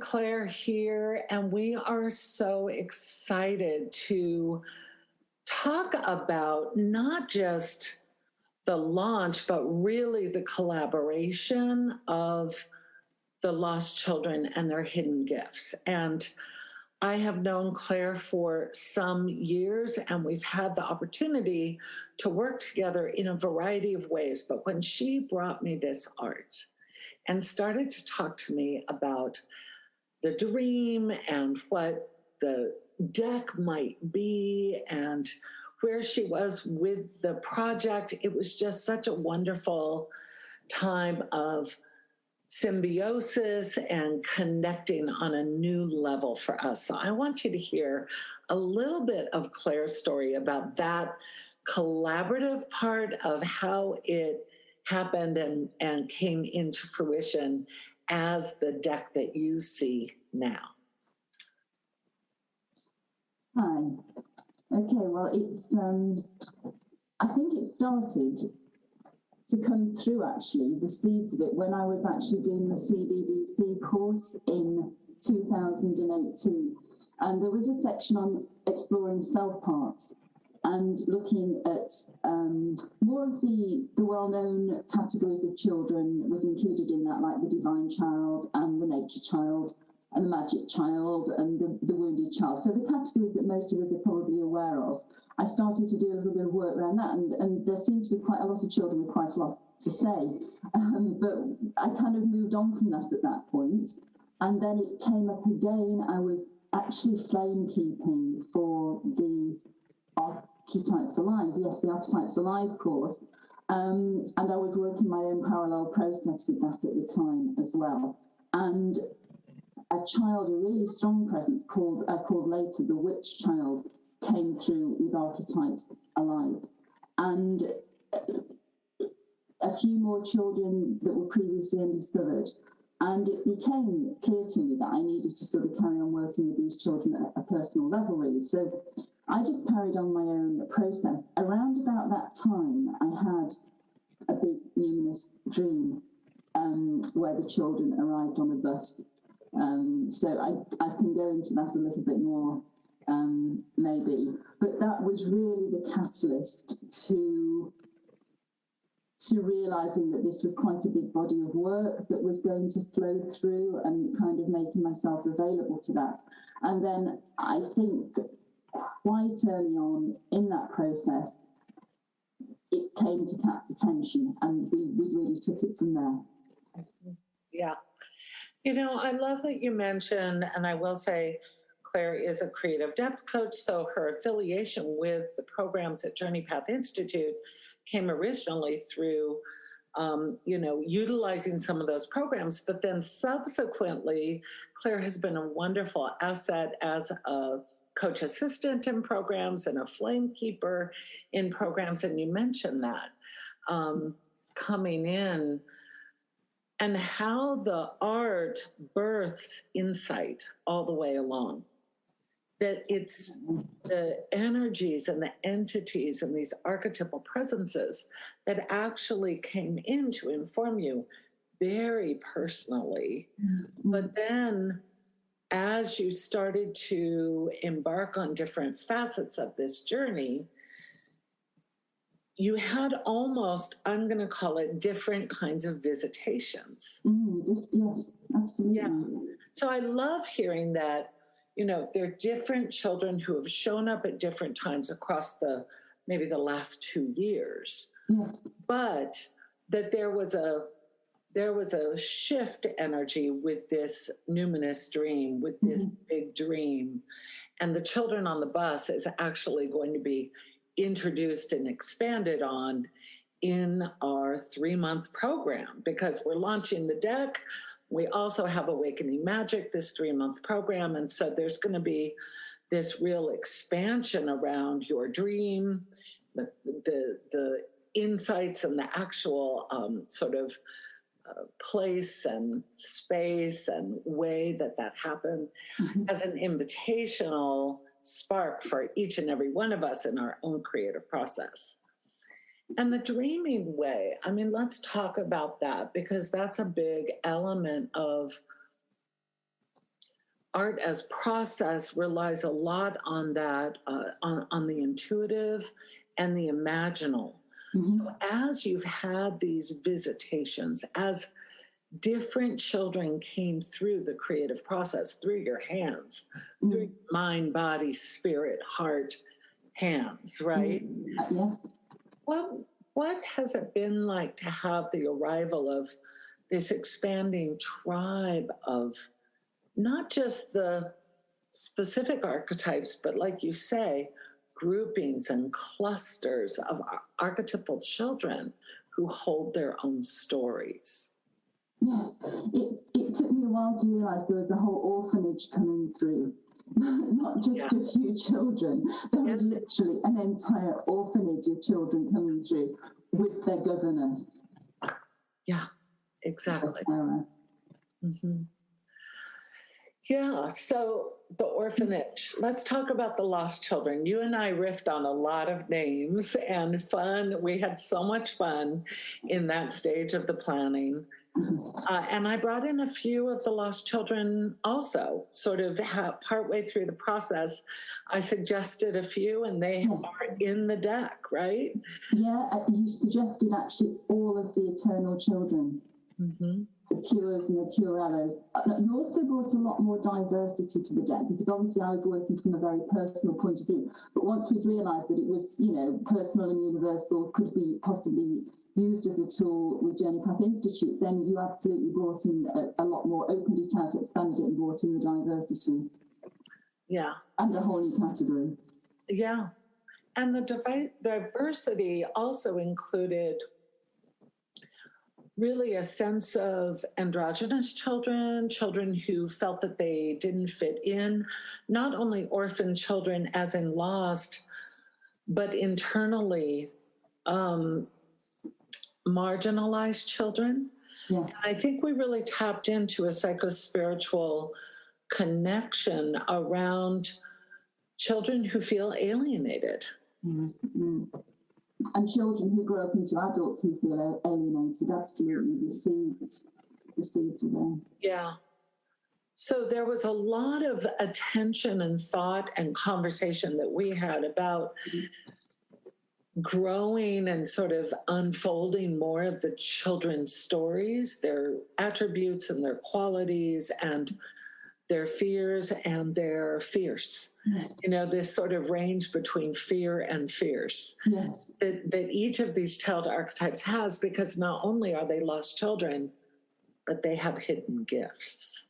Claire here, and we are so excited to talk about not just the launch, but really the collaboration of the lost children and their hidden gifts. And I have known Claire for some years, and we've had the opportunity to work together in a variety of ways. But when she brought me this art and started to talk to me about the dream and what the deck might be and where she was with the project, it was just such a wonderful time of symbiosis and connecting on a new level for us. So I want you to hear a little bit of Claire's story about that collaborative part of how it happened and came into fruition as the deck that you see now. Hi. Okay, well, I think it started to come through, actually, the seeds of it, when I was actually doing the CDDC course in 2018. And there was a section on exploring self parts and looking at more of the well-known categories of children was included in that, like the divine child and the nature child and the magic child and the wounded child. So the categories that most of us are probably aware of. I started to do a little bit of work around that, and there seemed to be quite a lot of children with quite a lot to say. But I kind of moved on from that at that point. And then it came up again. I was actually flame keeping for the Archetypes Alive, yes, the Archetypes Alive course. And I was working my own parallel process with that at the time as well. And a child, a really strong presence called later the Witch Child, came through with Archetypes Alive. And a few more children that were previously undiscovered. And it became clear to me that I needed to sort of carry on working with these children at a personal level, really. So I just carried on my own process. Around about that time, I had a big numinous dream where the children arrived on a bus. So I can go into that a little bit more, maybe. But that was really the catalyst to realising that this was quite a big body of work that was going to flow through, and kind of making myself available to that. And then I think quite early on in that process, it came to Kat's attention, and we really took it from there. Yeah. You know, I love that you mentioned, and I will say Claire is a creative depth coach, so her affiliation with the programs at Journey Path Institute came originally through, utilizing some of those programs, but then subsequently, Claire has been a wonderful asset as a coach assistant in programs and a flame keeper in programs, and you mentioned that coming in, and how the art births insight all the way along. That it's the energies and the entities and these archetypal presences that actually came in to inform you very personally. Mm-hmm. But then as you started to embark on different facets of this journey, you had almost, I'm going to call it, different kinds of visitations. Yes, absolutely. Yeah. So I love hearing that. You know, there are different children who have shown up at different times across maybe the last 2 years. Yes. But that there was a shift energy with this numinous dream, with this big dream. And the children on the bus is actually going to be introduced and expanded on in our 3-month program, because we're launching the deck. We also have Awakening Magic, this 3-month program. And so there's going to be this real expansion around your dream, the insights and the actual place and space and way that happened as an invitational spark for each and every one of us in our own creative process. And the dreaming way, I mean, let's talk about that, because that's a big element of art as process relies a lot on that, on the intuitive and the imaginal. So as you've had these visitations, as different children came through the creative process, through your hands, through mind, body, spirit, heart, hands, right? Yeah. What has it been like to have the arrival of this expanding tribe of not just the specific archetypes, but like you say, groupings and clusters of archetypal children who hold their own stories? Yes, it took me a while to realise there was a whole orphanage coming through, not just a few children. There was literally an entire orphanage of children coming through with their governess. Yeah, exactly. Yeah, so the orphanage. Let's talk about the lost children. You and I riffed on a lot of names and fun. We had so much fun in that stage of the planning. And I brought in a few of the lost children also, sort of partway through the process. I suggested a few, and they are in the deck, right? Yeah, you suggested actually all of the eternal children. The pures and the purellas. You also brought a lot more diversity to the deck, because obviously I was working from a very personal point of view. But once we'd realised that it was, personal and universal, could be possibly used as a tool with Journey Path Institute, then you absolutely brought in a lot more, opened it out, expanded it, and brought in the diversity. Yeah. And a whole new category. Yeah. And the diversity also included really a sense of androgynous children who felt that they didn't fit in, not only orphan children as in lost, but internally marginalized children. Yeah. I think we really tapped into a psychospiritual connection around children who feel alienated. And children who grow up into adults who feel alienated, absolutely, the seeds are there. Yeah. So there was a lot of attention and thought and conversation that we had about growing and sort of unfolding more of the children's stories, their attributes and their qualities and their fears and their fierce. This sort of range between fear and fierce that each of these child archetypes has, because not only are they lost children, but they have hidden gifts.